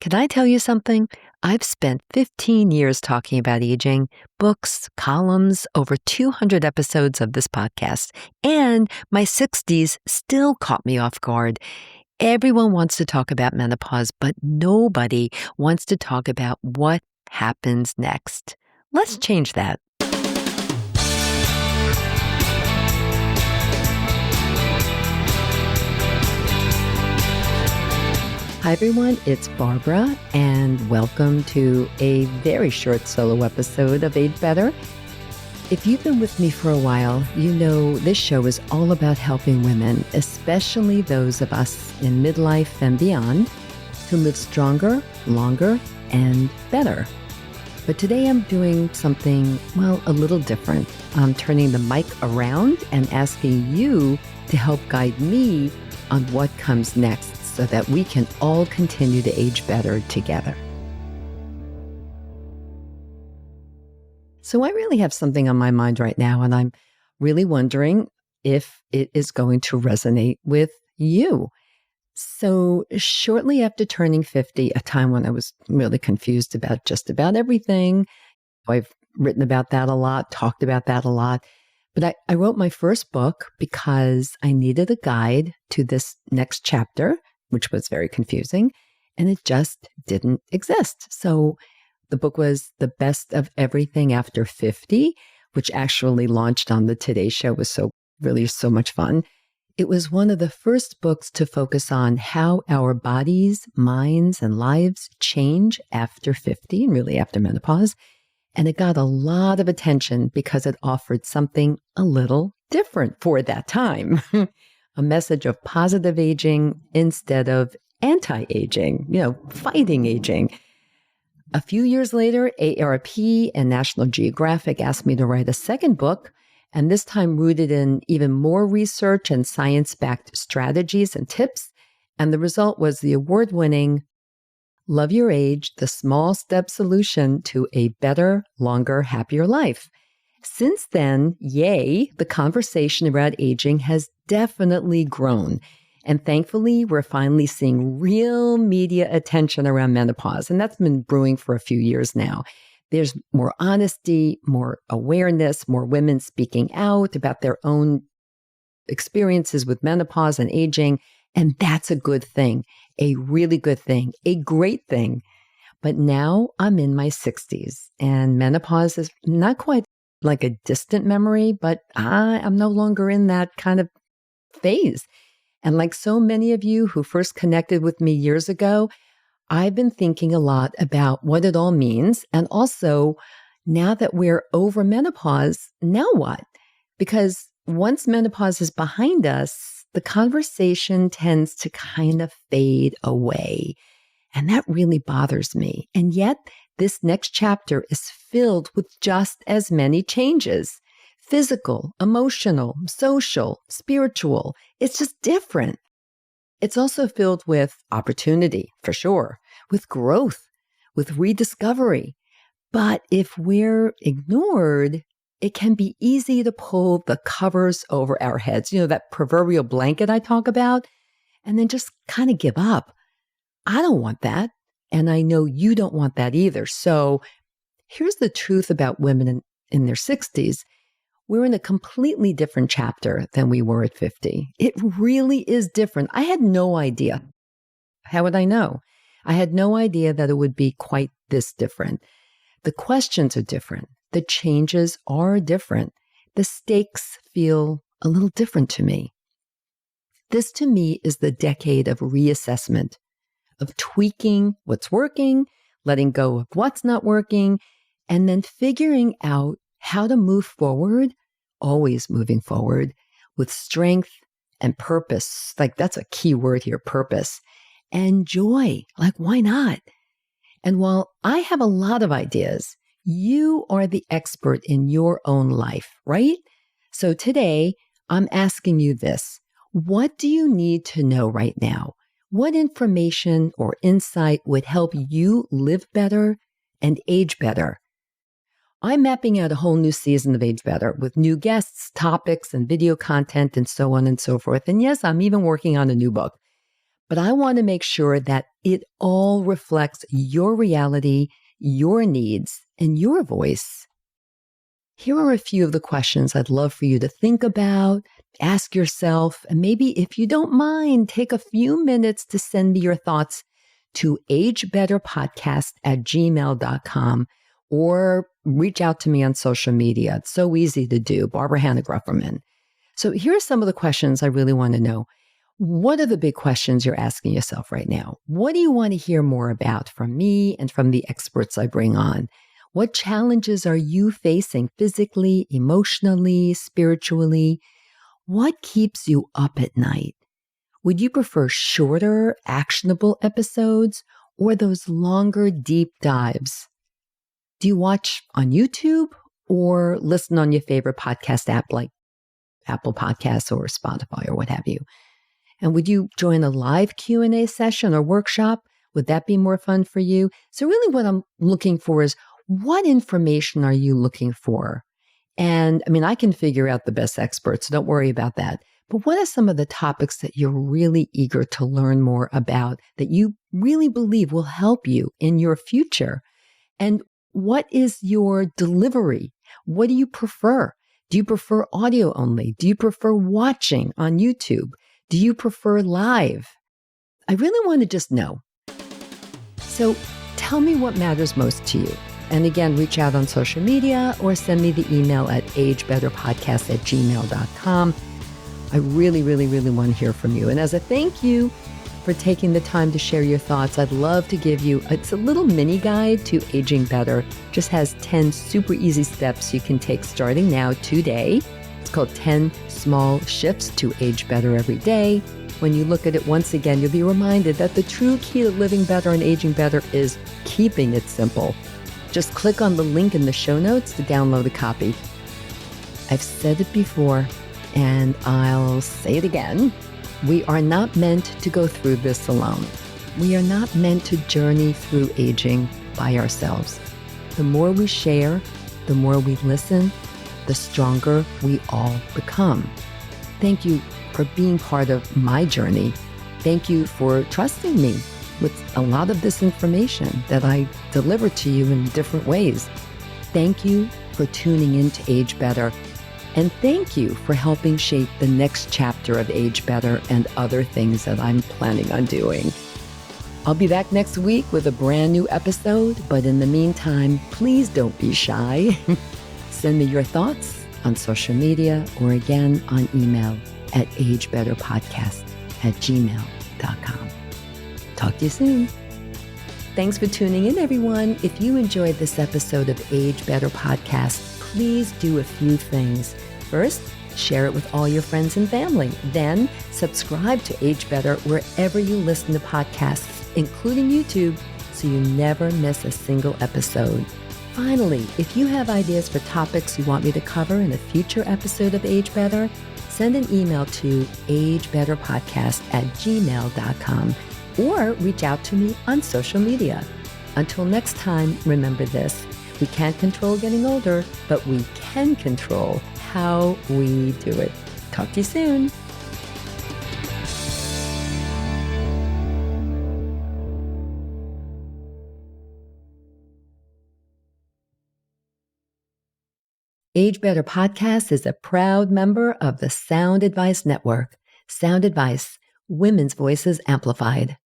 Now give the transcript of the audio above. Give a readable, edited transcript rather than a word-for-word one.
Can I tell you something? I've spent 15 years talking about aging, books, columns, over 200 episodes of this podcast, and my 60s still caught me off guard. Everyone wants to talk about menopause, but nobody wants to talk about what happens next. Let's change that. Hi, everyone. It's Barbara, and welcome to a very short solo episode of Age Better. If you've been with me for a while, you know this show is all about helping women, especially those of us in midlife and beyond, to live stronger, longer, and better. But today I'm doing something, a little different. I'm turning the mic around and asking you to help guide me on what comes next, so that we can all continue to age better together. So I really have something on my mind right now, and I'm really wondering if it is going to resonate with you. So shortly after turning 50, a time when I was really confused about just about everything, I've written about that a lot, talked about that a lot. But I wrote my first book because I needed a guide to this next chapter, which was very confusing, and it just didn't exist. So the book was The Best of Everything After 50, which actually launched on the Today Show. It was so much fun. It was one of the first books to focus on how our bodies, minds, and lives change after 50, and really after menopause. And it got a lot of attention because it offered something a little different for that time. A message of positive aging instead of anti-aging, fighting aging. A few years later, AARP and National Geographic asked me to write a second book, and this time rooted in even more research and science-backed strategies and tips. And the result was the award-winning Love Your Age, the Small Step Solution to a Better, Longer, Happier Life. Since then, yay, the conversation about aging has definitely grown. And thankfully, we're finally seeing real media attention around menopause. And that's been brewing for a few years now. There's more honesty, more awareness, more women speaking out about their own experiences with menopause and aging. And that's a good thing, a really good thing, a great thing. But now I'm in my 60s, and menopause is not quite like a distant memory, but I'm no longer in that kind of phase. And like so many of you who first connected with me years ago, I've been thinking a lot about what it all means. And also, now that we're over menopause, now what? Because once menopause is behind us, the conversation tends to kind of fade away. And that really bothers me. And yet, this next chapter is filled with just as many changes. Physical, emotional, social, spiritual. It's just different. It's also filled with opportunity, for sure, with growth, with rediscovery. But if we're ignored, it can be easy to pull the covers over our heads, that proverbial blanket I talk about, and then just kind of give up. I don't want that. And I know you don't want that either. So here's the truth about women in their 60s. We're in a completely different chapter than we were at 50. It really is different. I had no idea. How would I know? I had no idea that it would be quite this different. The questions are different. The changes are different. The stakes feel a little different to me. This, to me, is the decade of reassessment, of tweaking what's working, letting go of what's not working, and then figuring out how to move forward, always moving forward, with strength and purpose. Like, that's a key word here, purpose. And joy. Like, why not? And while I have a lot of ideas, you are the expert in your own life, right? So today, I'm asking you this. What do you need to know right now? What information or insight would help you live better and age better? I'm mapping out a whole new season of Age Better with new guests, topics, and video content, and so on and so forth. And yes, I'm even working on a new book. but I want to make sure that it all reflects your reality, your needs, and your voice. Here are a few of the questions I'd love for you to think about, ask yourself, and maybe if you don't mind, take a few minutes to send me your thoughts to agebetterpodcast@gmail.com or reach out to me on social media. It's so easy to do. Barbara Hannah Grufferman. So here are some of the questions I really want to know. What are the big questions you're asking yourself right now? What do you want to hear more about from me and from the experts I bring on? What challenges are you facing physically, emotionally, spiritually? What keeps you up at night? Would you prefer shorter, actionable episodes or those longer, deep dives? Do you watch on YouTube or listen on your favorite podcast app like Apple Podcasts or Spotify or what have you? And would you join a live Q&A session or workshop? Would that be more fun for you? So really what I'm looking for is, what information are you looking for? And I mean, I can figure out the best experts, so don't worry about that. But what are some of the topics that you're really eager to learn more about that you really believe will help you in your future? And what is your delivery? What do you prefer? Do you prefer audio only? Do you prefer watching on YouTube? Do you prefer live? I really want to just know. So tell me what matters most to you. And again, reach out on social media or send me the email at agebetterpodcast@gmail.com. I really, really, really want to hear from you. And as a thank you for taking the time to share your thoughts, I'd love to give you, it's a little mini guide to aging better. Just has 10 super easy steps you can take starting now today. It's called 10 Small Shifts to Age Better Every Day. When you look at it once again, you'll be reminded that the true key to living better and aging better is keeping it simple. Just click on the link in the show notes to download a copy. I've said it before, and I'll say it again. We are not meant to go through this alone. We are not meant to journey through aging by ourselves. The more we share, the more we listen, the stronger we all become. Thank you for being part of my journey. Thank you for trusting me with a lot of this information that I deliver to you in different ways. Thank you for tuning in to Age Better. And thank you for helping shape the next chapter of Age Better and other things that I'm planning on doing. I'll be back next week with a brand new episode, but in the meantime, please don't be shy. Send me your thoughts on social media or again on email at agebetterpodcast@gmail.com. Talk to you soon. Thanks for tuning in, everyone. If you enjoyed this episode of Age Better Podcast, please do a few things. First, share it with all your friends and family. Then, subscribe to Age Better wherever you listen to podcasts, including YouTube, so you never miss a single episode. Finally, if you have ideas for topics you want me to cover in a future episode of Age Better, send an email to agebetterpodcast@gmail.com or reach out to me on social media. Until next time, remember this: we can't control getting older, but we can control how we do it. Talk to you soon. Age Better Podcast is a proud member of the Sound Advice Network. Sound Advice, women's voices amplified.